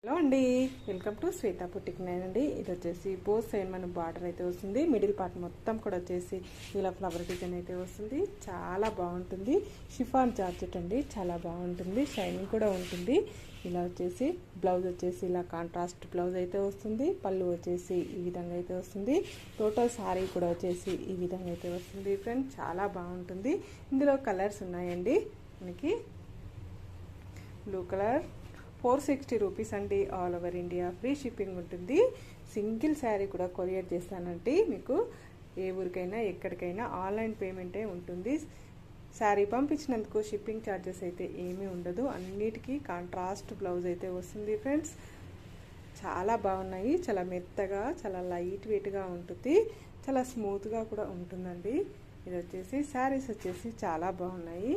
Hello అండి, welcome to Shweta boutique అండి. ఇది వచ్చేసి బోత్ సైడ్ మన బార్డర్ అయితే వస్తుంది. మిడిల్ పార్ట్ మొత్తం కూడా వచ్చేసి ఇలా ఫ్లవర్ డిజైన్ అయితే వస్తుంది. చాలా బాగుంటుంది. షిఫాన్ జార్జెట్ అండి, చాలా బాగుంటుంది. షైనింగ్ కూడా ఉంటుంది. ఇలా వచ్చేసి బ్లౌజ్ వచ్చేసి ఇలా కాంట్రాస్ట్ బ్లౌజ్ అయితే వస్తుంది. పళ్ళు వచ్చేసి ఈ విధంగా అయితే వస్తుంది. టోటల్ సారీ కూడా వచ్చేసి ఈ విధంగా అయితే వస్తుంది. ఫ్రెండ్స్ చాలా బాగుంటుంది. ఇందులో కలర్స్ ఉన్నాయండి. మనకి బ్లూ కలర్ 460 రూపీస్ అండి. All over India free shipping ఉంటుంది. సింగిల్ శారీ కూడా కొరియర్ చేస్తానండి. మీకు ఏ ఊరికైనా ఎక్కడికైనా ఆన్లైన్ పేమెంటే ఉంటుంది. శారీ పంపించినందుకు షిప్పింగ్ ఛార్జెస్ అయితే ఏమీ ఉండదు. అన్నిటికీ కాంట్రాస్ట్ బ్లౌజ్ అయితే వస్తుంది. ఫ్రెండ్స్ చాలా బాగున్నాయి. చాలా మెత్తగా, చాలా లైట్ వెయిట్గా ఉంటుంది. చాలా స్మూత్గా కూడా ఉంటుందండి. ఇది వచ్చేసి శారీస్ వచ్చేసి చాలా బాగున్నాయి.